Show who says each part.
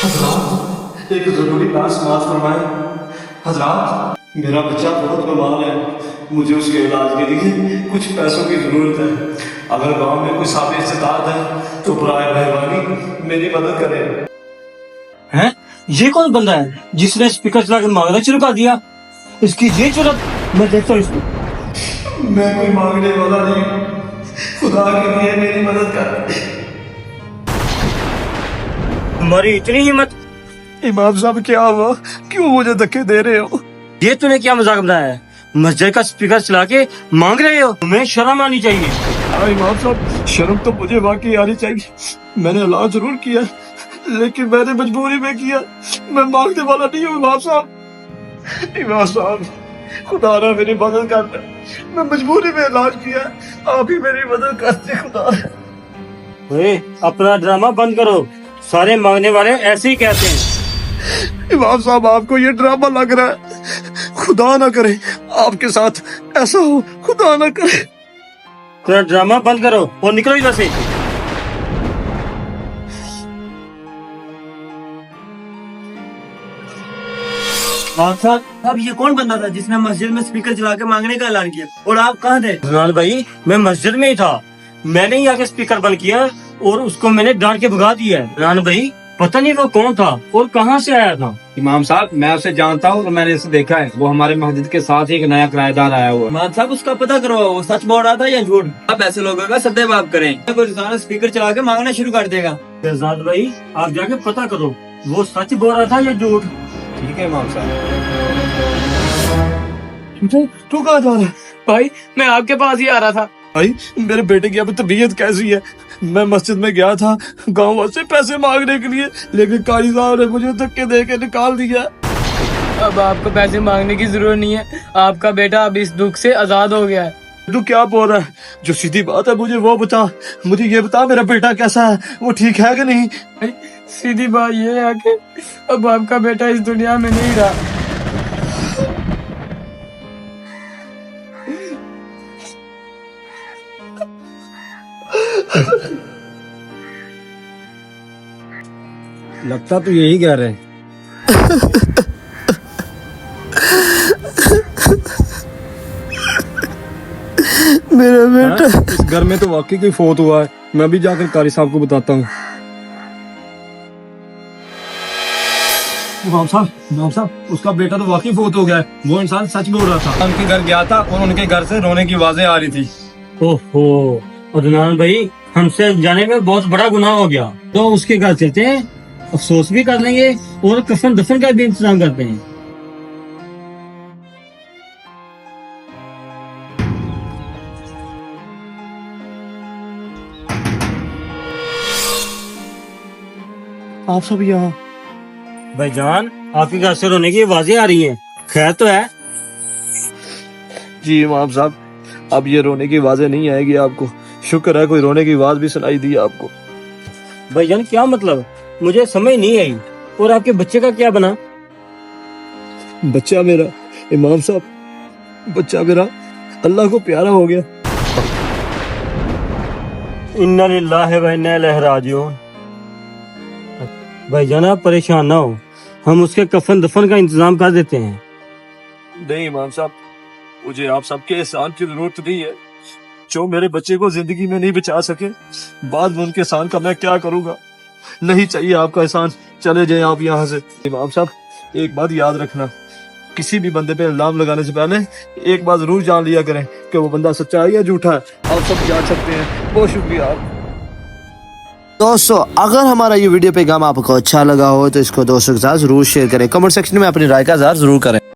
Speaker 1: हजरात, एक ज़रूरी बात समाज फरमाएं। हजरात, मेरा बच्चा बहुत बीमार है, मुझे उसके इलाज के लिए कुछ पैसों की ज़रूरत है। अगर गांव में कोई साबित इस्तेताद है तो बराए मेहरबानी मेरी मदद करें।
Speaker 2: हैं? ये कौन बंदा है जिसने स्पीकर चला के मांगना शुरू कर दिया? इसकी ये जरूरत, मैं देखता हूँ इसको।
Speaker 1: मैं कोई मांगने वाला नहीं हूँ, खुदा के लिए मेरी मदद कर।
Speaker 2: तुम्हारी इतनी हिम्मत?
Speaker 1: इमाम साहब क्या हुआ, क्यों मुझे धक्के दे रहे हो?
Speaker 2: ये तूने क्या मजाक बनाया है? मस्जिद का स्पीकर चला के मांग रहे हो? तुम्हें शर्म आनी चाहिए।
Speaker 1: हाँ इमाम साहब, शर्म तो मुझे वाकई आनी चाहिए। मैंने अल्लाह जरूर किया, लेकिन मैंने मजबूरी में किया। मैं मांगने वाला नहीं हूँ इमाम साहब। इमाम साहब, खुदा ने मेरी मदद करना, मैं मजबूरी में इलाज किया, आप ही मेरी मदद करते खुदा।
Speaker 2: ओए, अपना ड्रामा बंद करो। सारे मांगने वाले ऐसे ही कहते हैं।
Speaker 1: इमाम साहब, आपको ये ड्रामा लग रहा है, खुदा ना करे आपके साथ ऐसा हो, खुदा ना करे।
Speaker 2: तेरा ड्रामा बंद करो और निकलो इधर से।
Speaker 3: अब ये कौन बंदा था जिसने मस्जिद में स्पीकर चला के मांगने का ऐलान किया, और आप कहाँ थे?
Speaker 2: जनाल भाई, मैं मस्जिद में ही था। मैंने ही आके स्पीकर बंद किया और उसको मैंने डांट के भगा दिया है। जनाल भाई, पता नहीं वो कौन था और कहाँ से आया था।
Speaker 4: इमाम साहब, मैं उसे जानता हूँ और मैंने इसे देखा है। वो हमारे मस्जिद के साथ ही एक नया किराएदार आया हुआ है।
Speaker 3: मान साहब, उसका पता करो वो सच बोल रहा था या झूठ। अब ऐसे लोगों का सदैव आप करें, कोई इंसान स्पीकर चला के मांगना शुरू कर देगा।
Speaker 2: शहजाद भाई, आप जाके पता करो वो सच बोल रहा था या झूठ।
Speaker 4: ठीक है इमाम साहब।
Speaker 1: तू कहाँ जा रहा है?
Speaker 3: भाई, मैं आपके पास ही आ रहा था।
Speaker 1: भाई, मेरे बेटे की अब तबीयत कैसी है? मैं मस्जिद में गया था गाँव से पैसे मांगने के लिए, लेकिन कारी साहब ने मुझे धक्के दे के निकाल दिया।
Speaker 3: अब आपको पैसे मांगने की जरूरत नहीं है, आपका बेटा अब इस दुख से आजाद हो गया है।
Speaker 1: तू क्या बोल रहा है? जो सीधी बात है मुझे वो बता। मुझे ये बता, मेरा बेटा कैसा है, वो ठीक है कि नहीं?
Speaker 3: सीधी बात ये है कि अब आपका बेटा इस दुनिया में नहीं रहा।
Speaker 4: लगता तो यही कह रहे हैं।
Speaker 1: मेरा बेटा
Speaker 4: इस घर में तो वाकई कोई फोत हुआ है। मैं भी जाकर कारी साहब को बताता हूँ।
Speaker 1: इमाम साहब, उसका बेटा तो वाकई फोत हो गया है। वो इंसान सच बोल रहा था।
Speaker 4: उनके घर गया था और उनके घर से रोने की आवाजें आ रही थी।
Speaker 2: ओहो, अदनान भाई, हमसे जाने में बहुत बड़ा गुनाह हो गया। तो उसके घर चलते हैं, अफसोस भी कर लेंगे और कफन दफन का भी इंतजाम करते हैं।
Speaker 1: आप सब यहाँ?
Speaker 2: भाईजान, आपके घर से रोने की आवाजें आ रही हैं, खैर तो है?
Speaker 1: जी इमाम साहब, अब ये रोने की आवाजें नहीं आएगी आपको। शुक्र है कोई रोने की आवाज भी सुनाई दी आपको।
Speaker 2: भाईजान, क्या मतलब? मुझे समझ नहीं आई। और आपके बच्चे का क्या बना?
Speaker 1: बच्चा मेरा, इमाम साहब, बच्चा मेरा अल्लाह को प्यारा हो गया।
Speaker 2: इन्ना लिल्लाहि व इन्ना इलैहि राजिऊन। भाईजान, आप परेशान ना हो, हम उसके कफन दफन का इंतजाम कर देते हैं।
Speaker 1: नहीं इमाम साहब, मुझे आप सबके एहसान की जरूरत नहीं है। जो मेरे बच्चे को जिंदगी में नहीं बचा सके, बाद में उनके एहसान का मैं क्या करूंगा? नहीं चाहिए आपका एहसान, चले जाएं आप यहाँ से। इमाम साहब, एक बात याद रखना, किसी भी बंदे पे इल्जाम लगाने से पहले एक बात जरूर जान लिया करें कि वो बंदा सच्चा है या झूठा है। आप सब जान सकते हैं। बहुत शुक्रिया आप।
Speaker 5: दोस्तों, अगर हमारा ये वीडियो पैगाम आपको अच्छा लगा हो तो इसको दोस्तों के साथ जरूर शेयर करें। कमेंट सेक्शन में अपनी राय का इज़हार जरूर करें।